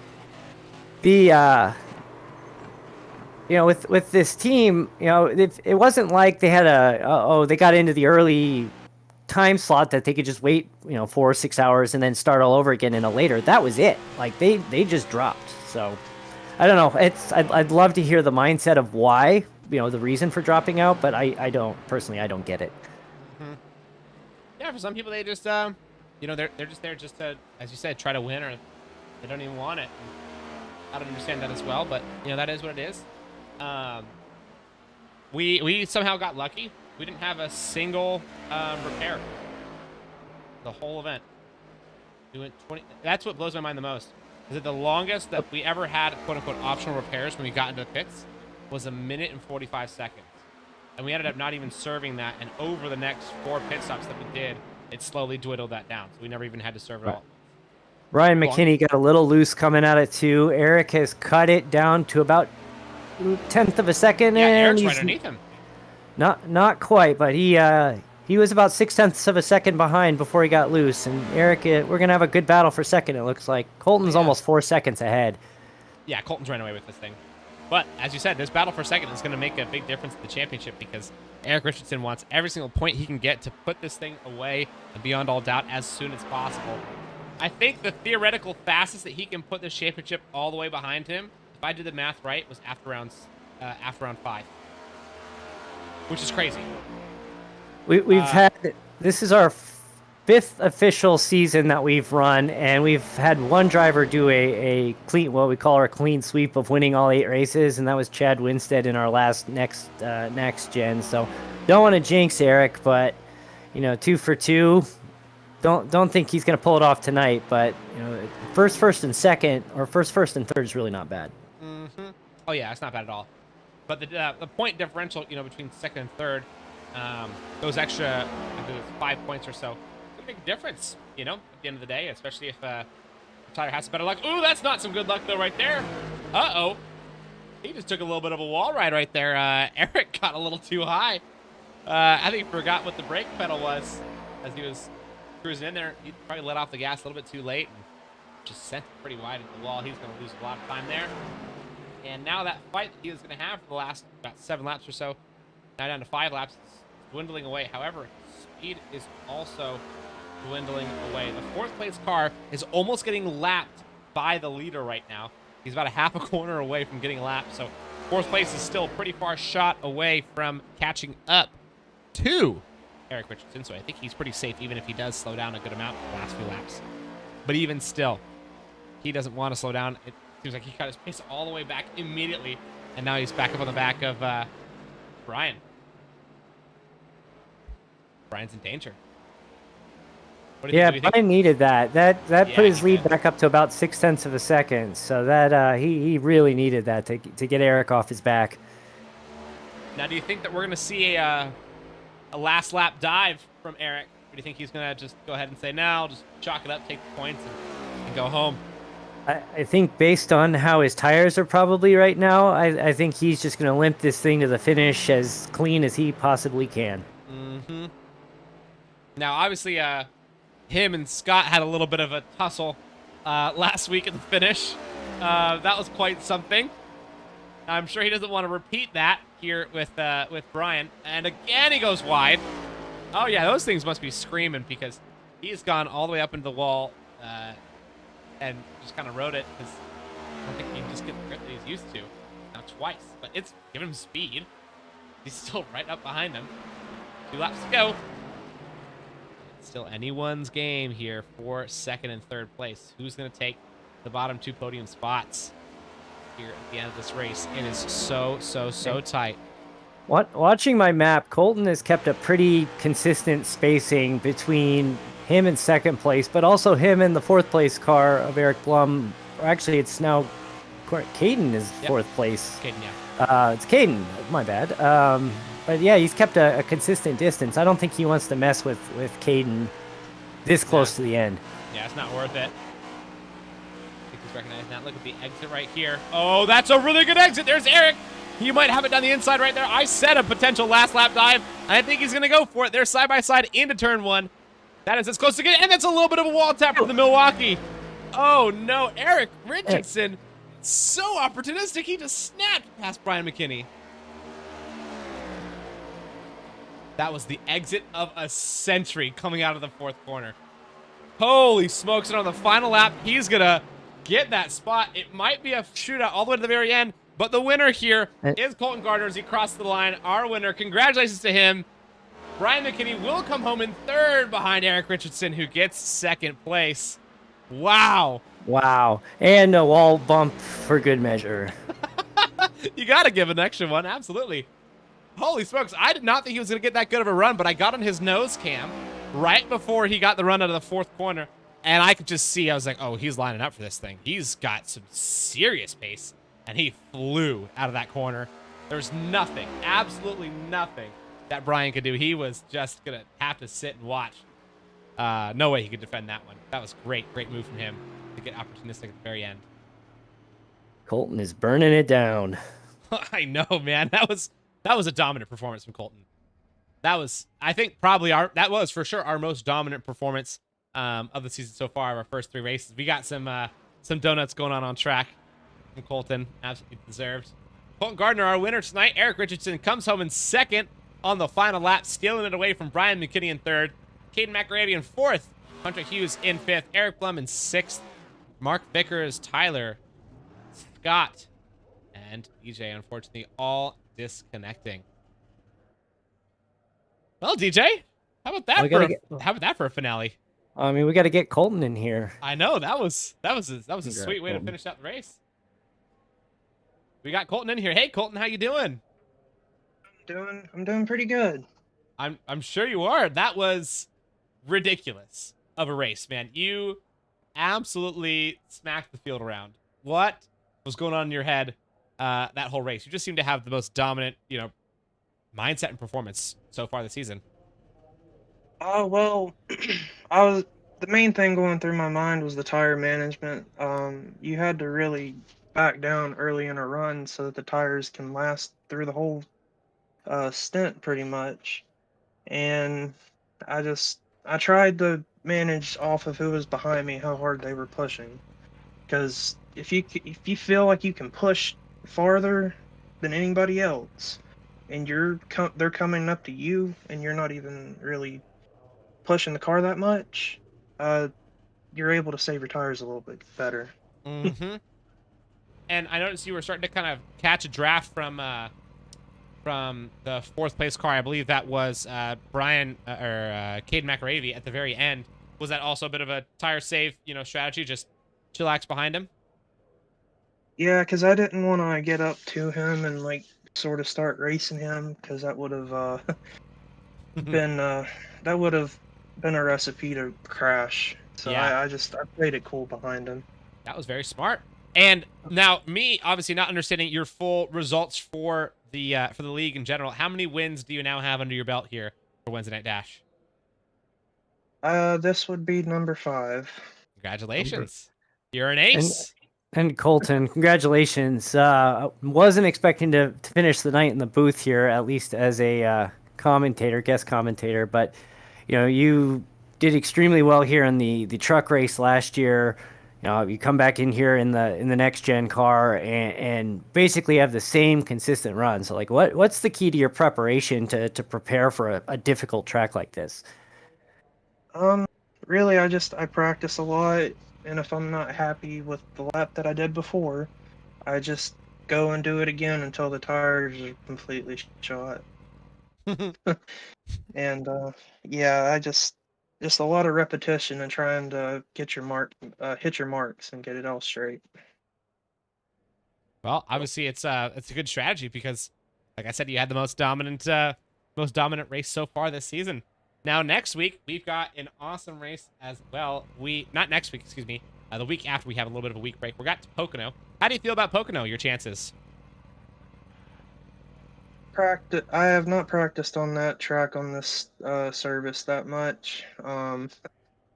you know, with this team, you know, it wasn't like they had they got into the early time slot that they could just wait, you know, 4 or 6 hours and then start all over again in a later. That was it. Like they just dropped. So I don't know. I'd love to hear the mindset of why, you know, the reason for dropping out, but I don't personally, I don't get it. Mm-hmm. Yeah, for some people they just you know, they're just there just to, as you said, try to win, or they don't even want it. I don't understand that as well, but you know, that is what it is. We somehow got lucky. We didn't have a single repair the whole event. We went 20. That's what blows my mind the most. Is that the longest that we ever had quote unquote optional repairs when we got into the pits was 1 minute and 45 seconds, and we ended up not even serving that. And over the next 4 pit stops that we did, it slowly dwindled that down, so we never even had to serve it all. Ryan McKinney got a little loose coming out of 2. Eric has cut it down to about 1/10 of a second, Yeah, and Eric's he's right underneath him. not quite, but he was about 0.6 of a second behind before he got loose. And Eric, we're gonna have a good battle for second. It looks like Colton's almost 4 seconds ahead. Yeah, Colton's running away with this thing. But as you said, this battle for second is going to make a big difference in the championship, because Eric Richardson wants every single point he can get to put this thing away and beyond all doubt as soon as possible. I think the theoretical fastest that he can put this championship all the way behind him, if I did the math right, was after round 5, which is crazy. We've had, this is our 5th official season that we've run, and we've had one driver do a clean, what we call our clean sweep of winning all 8 races, and that was Chad Winstead in our last next gen. So don't want to jinx Eric, but you know, 2 for 2. Don't think he's gonna pull it off tonight, but you know, first and second, or first and third is really not bad. Mm-hmm. Oh yeah, it's not bad at all. But the point differential, you know, between second and third, those extra, I think it's 5 points or so, it's a big difference, you know, at the end of the day, especially if Tyler has better luck. Ooh, that's not some good luck though right there. Uh-oh. He just took a little bit of a wall ride right there. Eric got a little too high. I think he forgot what the brake pedal was as he was cruising in there. He probably let off the gas a little bit too late and just sent it pretty wide into the wall. He's going to lose a lot of time there. And now that fight that he was going to have for the last about 7 laps or so, now down to 5 laps, is dwindling away. However, speed is also dwindling away. The 4th place car is almost getting lapped by the leader right now. He's about a half a corner away from getting lapped. So 4th place is still pretty far shot away from catching up to Eric Richardson. So I think he's pretty safe, even if he does slow down a good amount the last few laps. But even still, he doesn't want to slow down. It seems like he cut his pace all the way back immediately, and now he's back up on the back of Brian. Brian's in danger. What do you think? Brian needed that. That Yeah, put his he lead did. back up to about 0.6 of a second. So that he really needed that to get Eric off his back. Now, do you think that we're going to see a last lap dive from Eric? Or do you think he's going to just go ahead and say, no, I'll just chalk it up, take the points, and go home? I think based on how his tires are probably right now, I think he's just going to limp this thing to the finish as clean as he possibly can. Mm-hmm. Now, obviously, him and Scott had a little bit of a tussle last week at the finish. That was quite something. I'm sure he doesn't want to repeat that here with Brian. And again, he goes wide. Oh, yeah, those things must be screaming, because he's gone all the way up into the wall and just kind of rode it, because I don't think he can just get the grip that he's used to. Now twice, but it's giving him speed. He's still right up behind him. 2 laps to go. It's still anyone's game here for 2nd and 3rd place. Who's going to take the bottom 2 podium spots here at the end of this race? It is so tight. Watching my map, Colton has kept a pretty consistent spacing between him in 2nd place, but also him in the 4th place car of Eric Blum. Actually, it's now Caden is 4th place. Caden, yeah. It's Caden. My bad. But yeah, he's kept a consistent distance. I don't think he wants to mess with Caden this close to the end. Yeah, it's not worth it. I think he's recognizing that. Look at the exit right here. Oh, that's a really good exit. There's Eric. He might have it down the inside right there. I said a potential last lap dive. I think he's going to go for it. They're side by side into turn 1. That is as close to get, and that's a little bit of a wall tap from the Milwaukee. Oh no, Eric Richardson, so opportunistic. He just snapped past Brian McKinney. That was the exit of a century coming out of the 4th corner. Holy smokes, and on the final lap, he's going to get that spot. It might be a shootout all the way to the very end, but the winner here is Colton Gardner as he crossed the line. Our winner, congratulations to him. Brian McKinney will come home in 3rd behind Eric Richardson, who gets 2nd place. Wow. Wow. And a wall bump for good measure. You got to give an extra one, absolutely. Holy smokes, I did not think he was going to get that good of a run, but I got on his nose cam right before he got the run out of the 4th corner, and I could just see, I was like, oh, he's lining up for this thing. He's got some serious pace, and he flew out of that corner. There's nothing, absolutely nothing that Brian could do. He was just going to have to sit and watch. No way he could defend that one. That was great move from him to get opportunistic at the very end. Colton is burning it down. I know, man. That was a dominant performance from Colton. That was, I think, probably that was for sure our most dominant performance of the season so far. Our first 3 races. We got some donuts going on track from Colton. Absolutely deserved. Colton Gardner, our winner tonight. Eric Richardson comes home in 2nd on the final lap, stealing it away from Brian McKinney in 3rd. Caden McElravy in 4th. Hunter Hughes in 5th. Eric Blum in 6th. Mark Vickers, Tyler, Scott, and DJ, unfortunately, all disconnecting. Well, DJ, how about that for a finale? I mean, we got to get Colton in here. I know that was a sweet way to finish out the race. We got Colton in here. Hey, Colton, how you doing? I'm doing pretty good. I'm sure you are. That was ridiculous of a race, man. You absolutely smacked the field around. What was going on in your head that whole race? You just seem to have the most dominant, mindset and performance so far this season. Oh, well, the main thing going through my mind was the tire management. You had to really back down early in a run so that the tires can last through the whole stint pretty much. And I tried to manage off of who was behind me, how hard they were pushing. Because if you feel like you can push farther than anybody else, and they're coming up to you, and you're not even really pushing the car that much, you're able to save your tires a little bit better. Mm-hmm. And I noticed you were starting to kind of catch a draft from the 4th place car. I believe that was Brian or Caden McElravy at the very end. Was that also a bit of a tire save, strategy? Just chillax behind him? Yeah, because I didn't want to get up to him and sort of start racing him, because that would have been a recipe to crash. So yeah. I played it cool behind him. That was very smart. And now, me obviously not understanding your full results for the league in general. How many wins do you now have under your belt here for Wednesday Night Dash? This would be number 5. Congratulations. You're an ace. And Colton, congratulations. Wasn't expecting to finish the night in the booth here, at least as a guest commentator, but you did extremely well here in the truck race last year. You come back in here in the next gen car and basically have the same consistent run. So what's the key to your preparation to prepare for a difficult track like this? Really, I practice a lot, and if I'm not happy with the lap that I did before, I just go and do it again until the tires are completely shot. And yeah, just a lot of repetition and trying to get your hit your marks and get it all straight. Well, obviously it's a good strategy because, like I said, you had the most dominant race so far this season. Now next week we've got an awesome race as well. Not next week, excuse me. The week after we have a little bit of a week break. We got to Pocono. How do you feel about Pocono? Your chances? I have not practiced on that track on this service that much.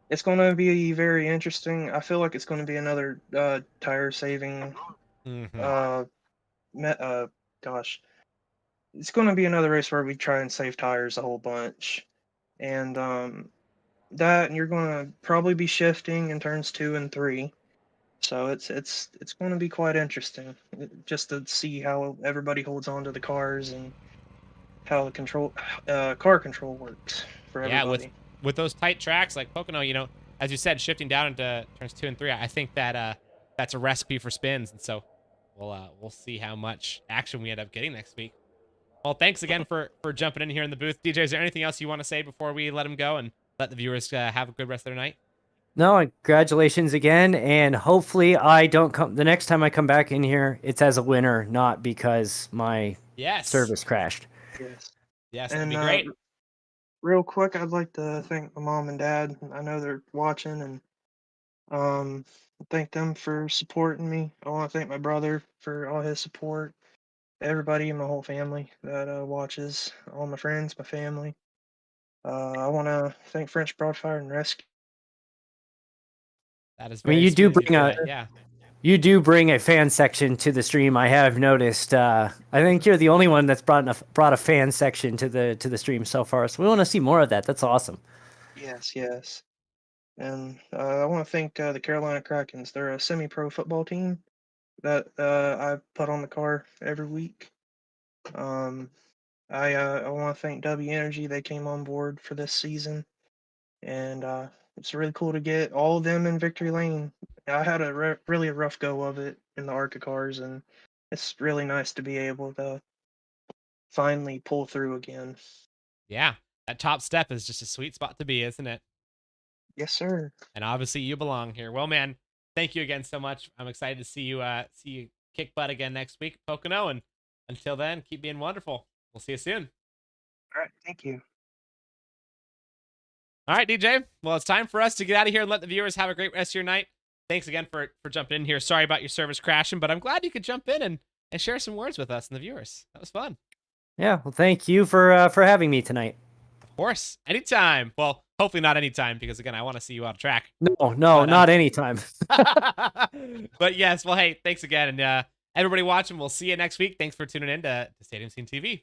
It's going to be very interesting. I feel like it's going to be another tire saving. Mm-hmm. Me- uh, Gosh, it's going to be another race where we try and save tires a whole bunch, and that and you're going to probably be shifting in turns 2 and 3. So it's going to be quite interesting just to see how everybody holds on to the cars and how the car control works for Yeah, everybody. with those tight tracks like Pocono, as you said, shifting down into turns 2 and 3, I think that that's a recipe for spins, and so we'll see how much action we end up getting next week. Well, thanks again for jumping in here in the booth, DJ. Is there anything else you want to say before we let him go and let the viewers have a good rest of their night? No, congratulations again, and hopefully I don't come the next time I come back in here. It's as a winner, not because my Yes, service crashed. Yes. yes, that'd And be great. real quick, I'd like to thank my mom and dad. I know they're watching, and thank them for supporting me. I want to thank my brother for all his support. Everybody in my whole family that watches, all my friends, my family. I want to thank French Broadfire and Rescue. That is I mean, very you do sweet of you to bring say a that. Yeah. you do bring a fan section to the stream. I have noticed. I think you're the only one that's brought a fan section to the stream so far. So we want to see more of that. That's awesome. Yes, yes. And I want to thank the Carolina Krakens. They're a semi-pro football team that I put on the car every week. I want to thank W Energy. They came on board for this season, and it's really cool to get all of them in victory lane. I had a really rough go of it in the ARCA cars, and it's really nice to be able to finally pull through again. Yeah. That top step is just a sweet spot to be, isn't it? Yes, sir. And obviously you belong here. Well, man, thank you again so much. I'm excited to see you kick butt again next week, Pocono. And until then, keep being wonderful. We'll see you soon. All right, thank you. All right, DJ. Well, it's time for us to get out of here and let the viewers have a great rest of your night. Thanks again for jumping in here. Sorry about your service crashing, but I'm glad you could jump in and share some words with us and the viewers. That was fun. Yeah. Well, thank you for having me tonight. Of course, anytime. Well, hopefully not anytime, because again, I want to see you out of track. No, But, not anytime. but yes, well, hey, thanks again. And everybody watching, we'll see you next week. Thanks for tuning in to Stadium Scene TV.